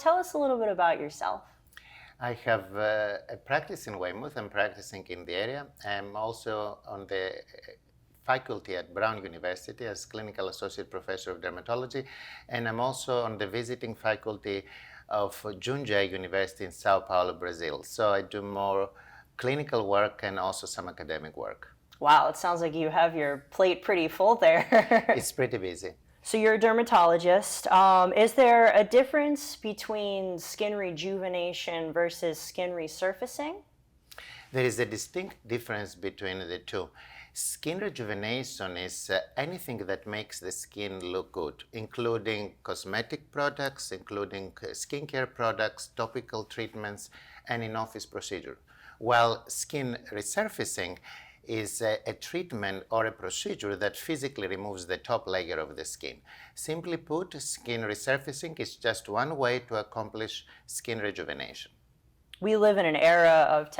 tell us a little bit about yourself. I have a practice in Weymouth. I'm practicing in the area. I'm also on the faculty at Brown University as Clinical Associate Professor of Dermatology, and I'm also on the visiting faculty of Jundiaí University in Sao Paulo, Brazil. So I do more clinical work and also some academic work. Wow, it sounds like you have your plate pretty full there. It's pretty busy. So you're a dermatologist. Is there a difference between skin rejuvenation versus skin resurfacing? There is a distinct difference between the two. Skin rejuvenation is anything that makes the skin look good, including cosmetic products, including skincare products, topical treatments, and in-office procedure. While skin resurfacing is a treatment or a procedure that physically removes the top layer of the skin. Simply put, skin resurfacing is just one way to accomplish skin rejuvenation. We live in an era of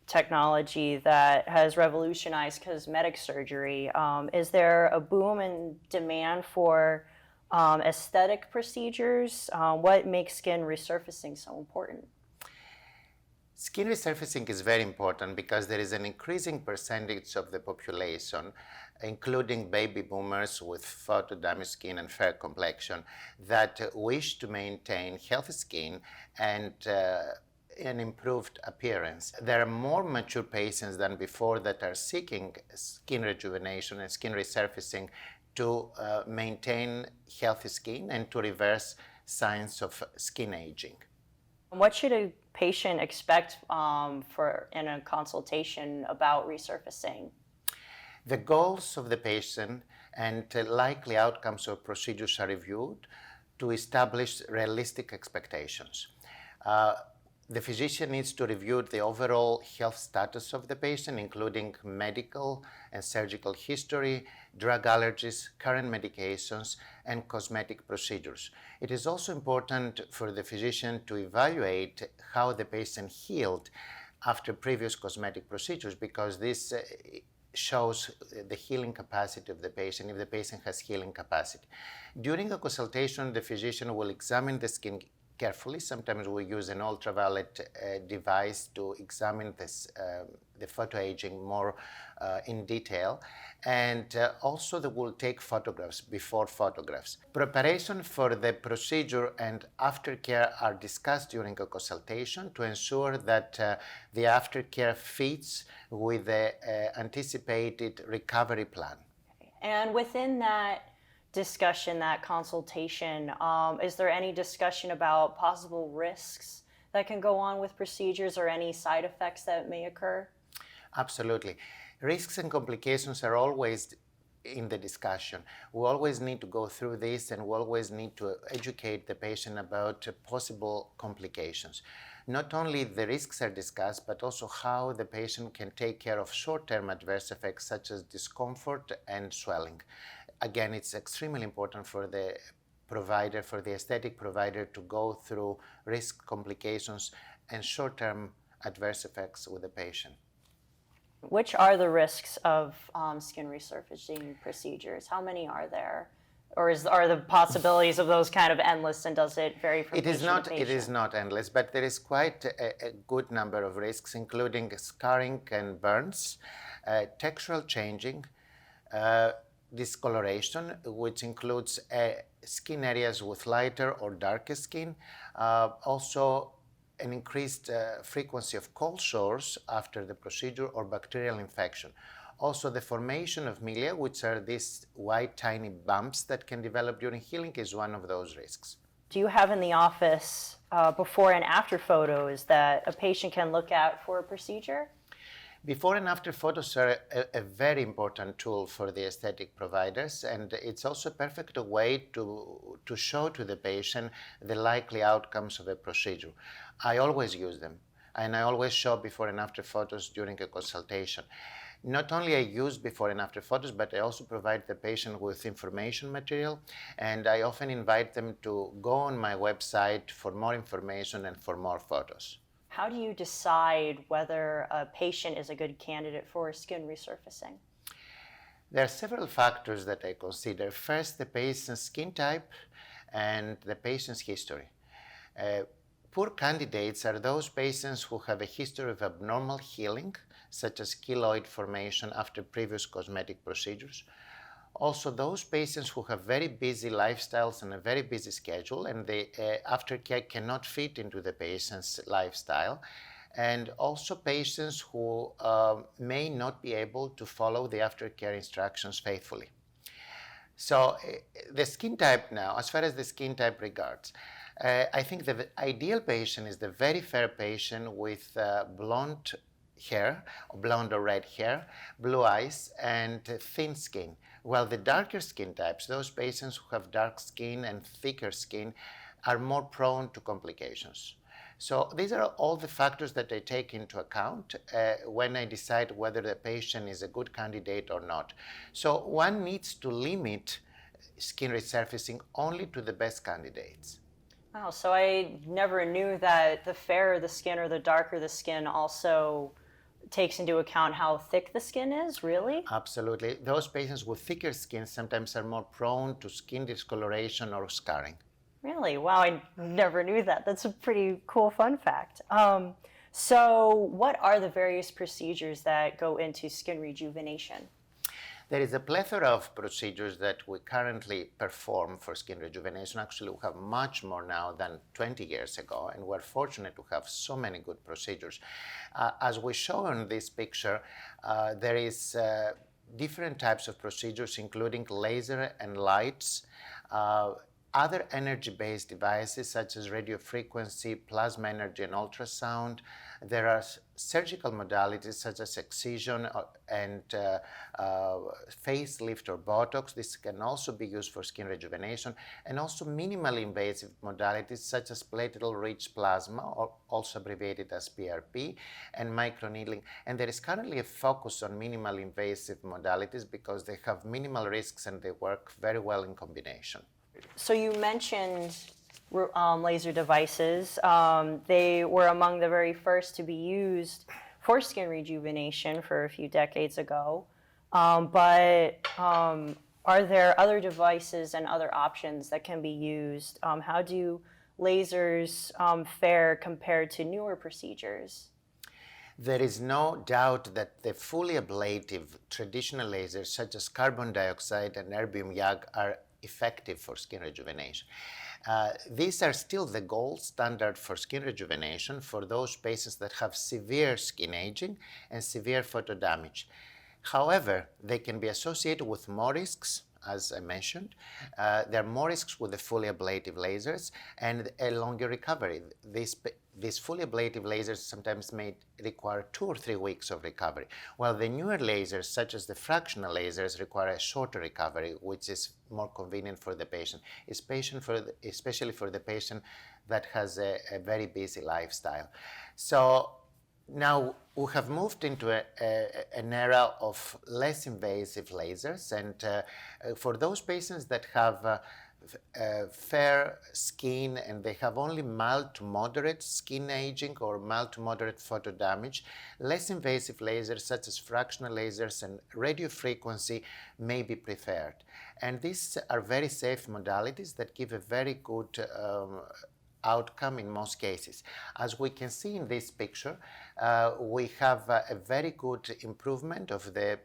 technology that has revolutionized cosmetic surgery. Is there a boom in demand for aesthetic procedures? What makes skin resurfacing so important? Skin resurfacing is very important because there is an increasing percentage of the population, including baby boomers with photodamaged skin and fair complexion, that wish to maintain healthy skin and an improved appearance. There are more mature patients than before that are seeking skin rejuvenation and skin resurfacing to maintain healthy skin and to reverse signs of skin aging. What should a patient expect in a consultation about resurfacing? The goals of the patient and likely outcomes of procedures are reviewed to establish realistic expectations. The physician needs to review the overall health status of the patient, including medical and surgical history, drug allergies, current medications, and cosmetic procedures. It is also important for the physician to evaluate how the patient healed after previous cosmetic procedures, because this shows the healing capacity of the patient, if the patient has healing capacity. During a consultation, the physician will examine the skin carefully. Sometimes we use an ultraviolet device to examine the photoaging more in detail, and also they will take photographs, before photographs. Preparation for the procedure and aftercare are discussed during a consultation to ensure that the aftercare fits with the anticipated recovery plan. And within that discussion, that consultation, is there any discussion about possible risks that can go on with procedures or any side effects that may occur? Absolutely. Risks and complications are always in the discussion. We always need to go through this, and we always need to educate the patient about possible complications. Not only the risks are discussed, but also how the patient can take care of short-term adverse effects such as discomfort and swelling. Again, it's extremely important for the provider, for the aesthetic provider, to go through risk, complications, and short-term adverse effects with the patient. Which are the risks of skin resurfacing procedures? How many are there? Or are the possibilities of those kind of endless, and does it vary from patient to patient? It is not endless, but there is quite a good number of risks, including scarring and burns, textural changing, discoloration, which includes skin areas with lighter or darker skin, also an increased frequency of cold sores after the procedure or bacterial infection. Also, the formation of milia, which are these white tiny bumps that can develop during healing, is one of those risks. Do you have in the office before and after photos that a patient can look at for a procedure? Before and after photos are a very important tool for the aesthetic providers, and it's also a perfect way to show to the patient the likely outcomes of a procedure. I always use them, and I always show before and after photos during a consultation. Not only I use before and after photos, but I also provide the patient with information material, and I often invite them to go on my website for more information and for more photos. How do you decide whether a patient is a good candidate for skin resurfacing? There are several factors that I consider. First, the patient's skin type and the patient's history. Poor candidates are those patients who have a history of abnormal healing, such as keloid formation after previous cosmetic procedures. Also, those patients who have very busy lifestyles and a very busy schedule, and the aftercare cannot fit into the patient's lifestyle. And also patients who may not be able to follow the aftercare instructions faithfully. So the skin type now, as far as the skin type regards, I think the ideal patient is the very fair patient with blonde hair, or blonde or red hair, blue eyes, and thin skin. While the darker skin types, those patients who have dark skin and thicker skin, are more prone to complications. So these are all the factors that I take into account when I decide whether the patient is a good candidate or not. So one needs to limit skin resurfacing only to the best candidates. Wow, so I never knew that the fairer the skin or the darker the skin also takes into account how thick the skin is, really? Absolutely. Those patients with thicker skin sometimes are more prone to skin discoloration or scarring. Really? Wow, I never knew that. That's a pretty cool fun fact. So what are the various procedures that go into skin rejuvenation? There is a plethora of procedures that we currently perform for skin rejuvenation. Actually, we have much more now than 20 years ago, and we're fortunate to have so many good procedures. As we show in this picture, there is different types of procedures, including laser and lights, other energy-based devices such as radiofrequency, plasma energy, and ultrasound. There are surgical modalities such as excision and facelift or Botox. This can also be used for skin rejuvenation, and also minimally invasive modalities such as platelet-rich plasma, or also abbreviated as PRP, and microneedling. And there is currently a focus on minimally invasive modalities because they have minimal risks and they work very well in combination. So you mentioned laser devices. They were among the very first to be used for skin rejuvenation for a few decades ago. But are there other devices and other options that can be used? How do lasers fare compared to newer procedures? There is no doubt that the fully ablative traditional lasers such as carbon dioxide and erbium YAG are effective for skin rejuvenation. These are still the gold standard for skin rejuvenation for those patients that have severe skin aging and severe photo damage. However, they can be associated with more risks, as I mentioned. There are more risks with the fully ablative lasers and a longer recovery. These fully ablative lasers sometimes may require 2 or 3 weeks of recovery, while the newer lasers, such as the fractional lasers, require a shorter recovery, which is more convenient for the patient, especially for the patient that has a very busy lifestyle. So now we have moved into an era of less invasive lasers, and for those patients that have fair skin and they have only mild to moderate skin aging or mild to moderate photo damage, less invasive lasers such as fractional lasers and radiofrequency may be preferred. And these are very safe modalities that give a very good outcome in most cases. As we can see in this picture, we have a very good improvement of the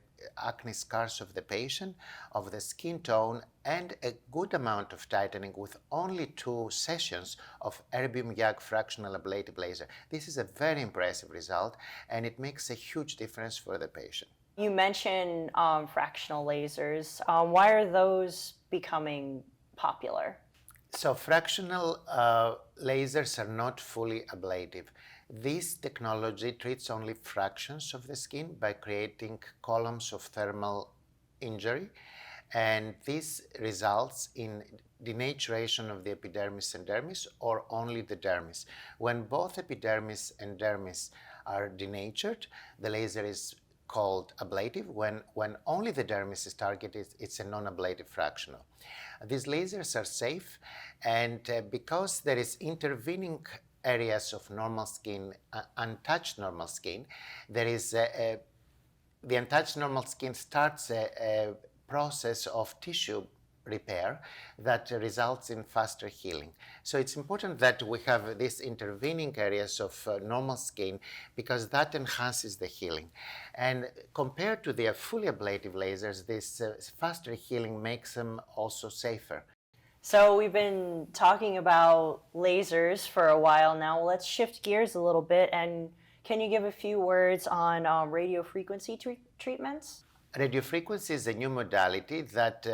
acne scars of the patient, of the skin tone, and a good amount of tightening with only 2 sessions of erbium YAG fractional ablative laser. This is a very impressive result, and it makes a huge difference for the patient. You mentioned fractional lasers. Why are those becoming popular? So fractional lasers are not fully ablative. This technology treats only fractions of the skin by creating columns of thermal injury, and this results in denaturation of the epidermis and dermis, or only the dermis. When both epidermis and dermis are denatured, the laser is called ablative. When only the dermis is targeted, it's a non-ablative fractional. These lasers are safe, and because there is intervening areas of normal skin, untouched normal skin, there is the untouched normal skin starts a process of tissue repair that results in faster healing. So it's important that we have these intervening areas of normal skin because that enhances the healing. And compared to the fully ablative lasers, this faster healing makes them also safer. So we've been talking about lasers for a while now. Let's shift gears a little bit, and can you give a few words on radiofrequency treatments? Radiofrequency is a new modality that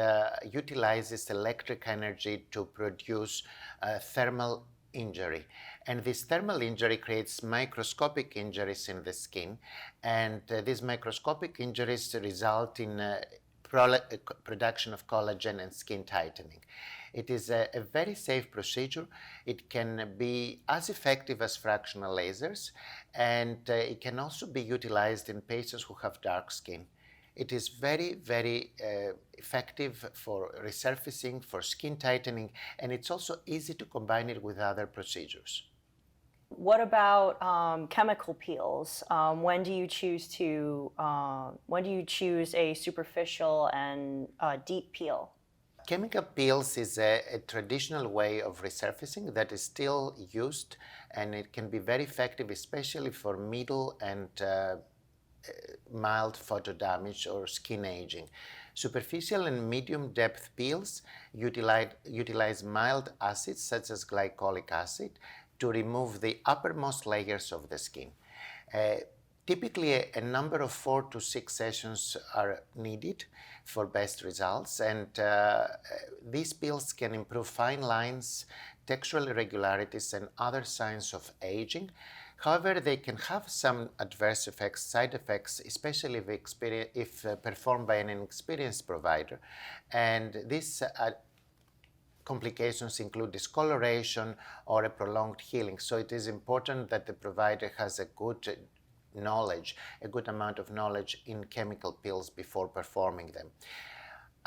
utilizes electric energy to produce thermal injury. And this thermal injury creates microscopic injuries in the skin, and these microscopic injuries result in production of collagen and skin tightening. It is a very safe procedure. It can be as effective as fractional lasers, and it can also be utilized in patients who have dark skin. It is very, very effective for resurfacing, for skin tightening, and it's also easy to combine it with other procedures. What about chemical peels? When do you choose a superficial and deep peel? Chemical peels is a traditional way of resurfacing that is still used, and it can be very effective, especially for middle and mild photo damage or skin aging. Superficial and medium depth peels utilize mild acids such as glycolic acid to remove the uppermost layers of the skin. Typically, a number of 4 to 6 sessions are needed for best results, and these peels can improve fine lines, textural irregularities, and other signs of aging. However, they can have some adverse effects, side effects, especially if performed by an inexperienced provider. And these complications include discoloration or a prolonged healing. So it is important that the provider has a good amount of knowledge in chemical peels before performing them.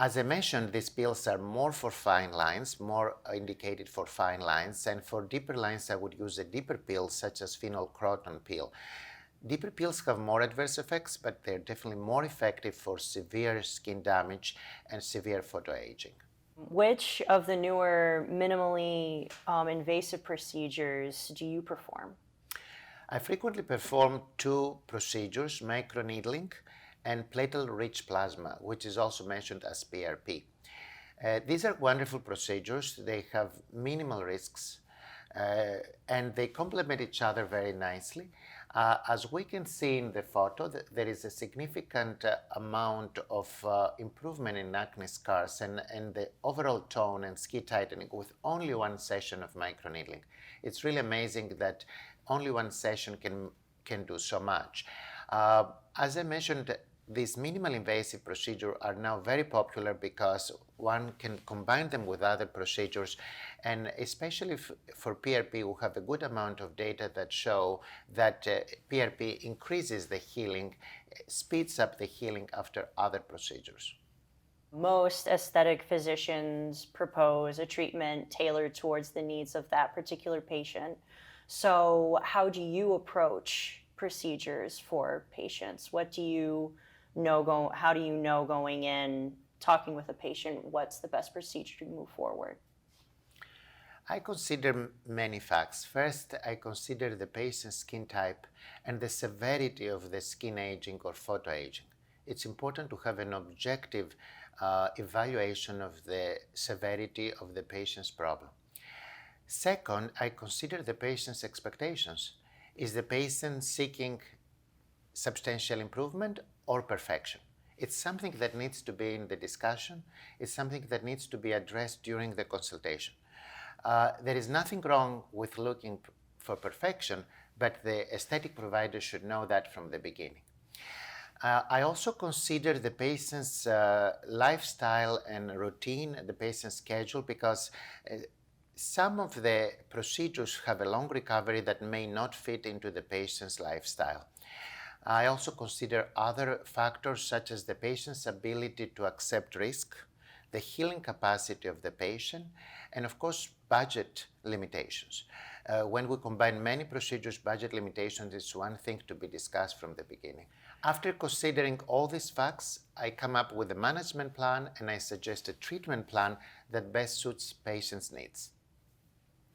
As I mentioned, these peels are more for fine lines, more indicated for fine lines, and for deeper lines I would use a deeper peel such as phenylcroton peel. Deeper peels have more adverse effects, but they're definitely more effective for severe skin damage and severe photoaging. Which of the newer minimally invasive procedures do you perform? I frequently perform 2 procedures, microneedling and platelet-rich plasma, which is also mentioned as PRP. These are wonderful procedures. They have minimal risks, and they complement each other very nicely. As we can see in the photo, there is a significant amount of improvement in acne scars and the overall tone and skin tightening with only 1 session of microneedling. It's really amazing that only 1 session can do so much. As I mentioned, these minimal invasive procedures are now very popular because one can combine them with other procedures, and especially for PRP, we have a good amount of data that show that PRP increases the healing, speeds up the healing after other procedures. Most aesthetic physicians propose a treatment tailored towards the needs of that particular patient. So how do you approach procedures for patients? How do you know going in, talking with a patient, what's the best procedure to move forward? I consider many facts. First, I consider the patient's skin type and the severity of the skin aging or photoaging. It's important to have an objective evaluation of the severity of the patient's problem. Second, I consider the patient's expectations. Is the patient seeking substantial improvement or perfection? It's something that needs to be in the discussion. It's something that needs to be addressed during the consultation. There is nothing wrong with looking for perfection, but the aesthetic provider should know that from the beginning. I also consider the patient's lifestyle and routine, the patient's schedule, because some of the procedures have a long recovery that may not fit into the patient's lifestyle. I also consider other factors such as the patient's ability to accept risk, the healing capacity of the patient, and of course, budget limitations. When we combine many procedures, budget limitations is one thing to be discussed from the beginning. After considering all these facts, I come up with a management plan and I suggest a treatment plan that best suits patients' needs.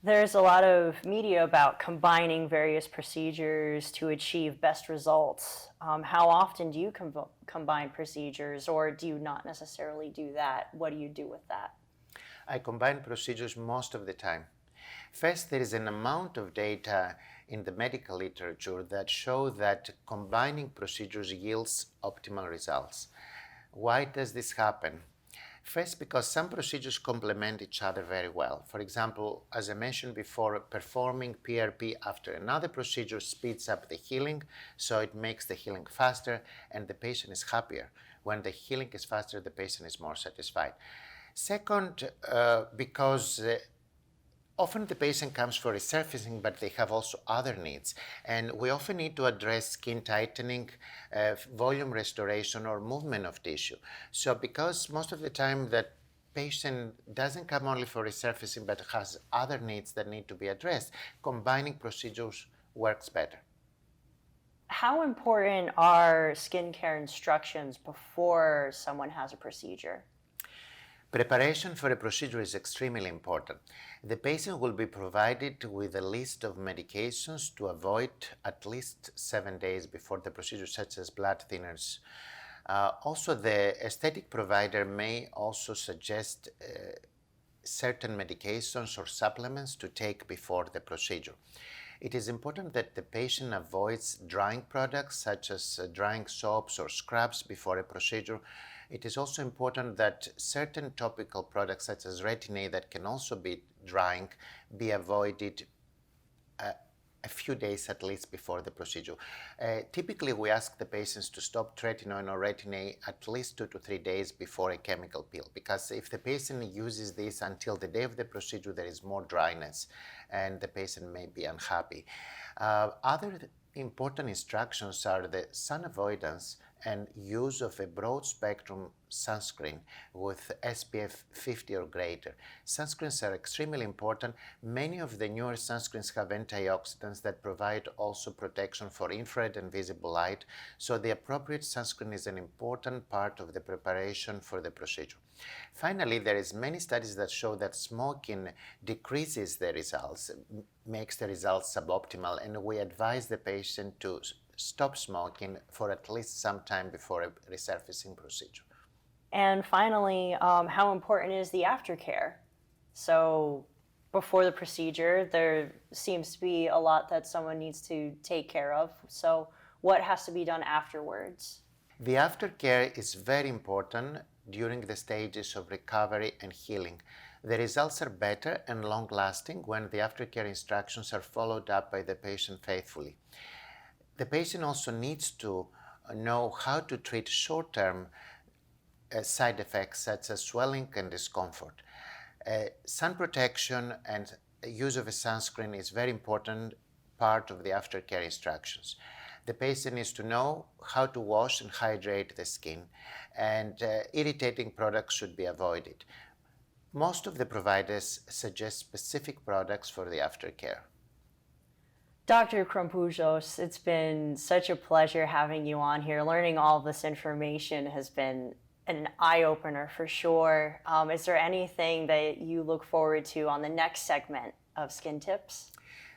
There's a lot of media about combining various procedures to achieve best results. How often do you combine procedures, or do you not necessarily do that? What do you do with that? I combine procedures most of the time. First, there is an amount of data in the medical literature that show that combining procedures yields optimal results. Why does this happen? First, because some procedures complement each other very well. For example, as I mentioned before, performing PRP after another procedure speeds up the healing, so it makes the healing faster and the patient is happier. When the healing is faster, the patient is more satisfied. Second, because often the patient comes for resurfacing, but they have also other needs. And we often need to address skin tightening, volume restoration, or movement of tissue. So because most of the time that patient doesn't come only for resurfacing, but has other needs that need to be addressed, combining procedures works better. How important are skincare instructions before someone has a procedure? Preparation for a procedure is extremely important. The patient will be provided with a list of medications to avoid at least 7 days before the procedure, such as blood thinners. Also, the aesthetic provider may also suggest certain medications or supplements to take before the procedure. It is important that the patient avoids drying products such as drying soaps or scrubs before a procedure. It is also important that certain topical products such as retin-A that can also be drying be avoided a few days at least before the procedure. Typically, we ask the patients to stop tretinoin or retin-A at least 2 to 3 days before a chemical peel, because if the patient uses this until the day of the procedure, there is more dryness and the patient may be unhappy. Other important instructions are the sun avoidance and use of a broad spectrum sunscreen with SPF 50 or greater. Sunscreens are extremely important. Many of the newer sunscreens have antioxidants that provide also protection for infrared and visible light, so the appropriate sunscreen is an important part of the preparation for the procedure. Finally, there is many studies that show that smoking decreases the results, makes the results suboptimal, and we advise the patient to stop smoking for at least some time before a resurfacing procedure. And finally, how important is the aftercare? So before the procedure, there seems to be a lot that someone needs to take care of. So what has to be done afterwards? The aftercare is very important during the stages of recovery and healing. The results are better and long-lasting when the aftercare instructions are followed up by the patient faithfully. The patient also needs to know how to treat short-term side effects such as swelling and discomfort. Sun protection and use of a sunscreen is very important part of the aftercare instructions. The patient needs to know how to wash and hydrate the skin, and irritating products should be avoided. Most of the providers suggest specific products for the aftercare. Dr. Kroumpouzos, it's been such a pleasure having you on here. Learning all this information has been an eye-opener for sure. Is there anything that you look forward to on the next segment of Skin Tips?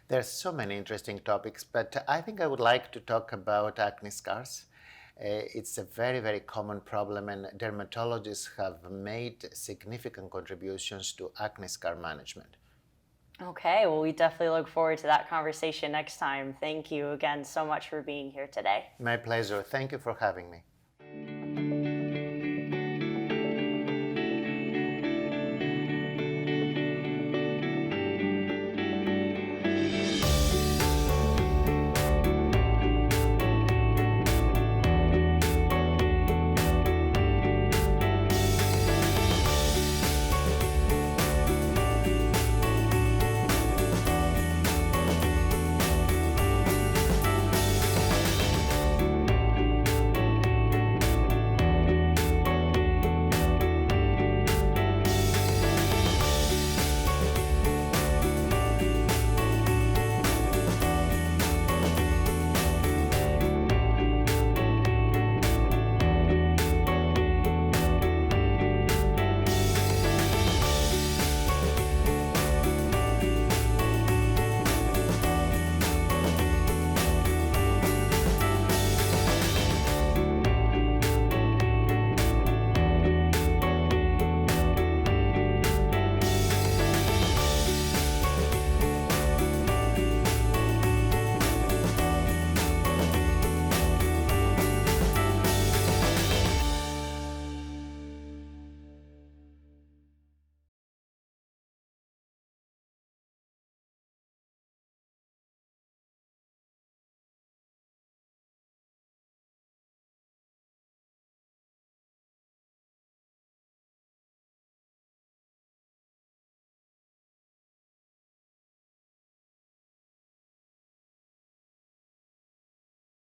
There's so many interesting topics, but I think I would like to talk about acne scars. It's a very, very common problem, and dermatologists have made significant contributions to acne scar management. Okay, well, we definitely look forward to that conversation next time. Thank you again so much for being here today. My pleasure. Thank you for having me.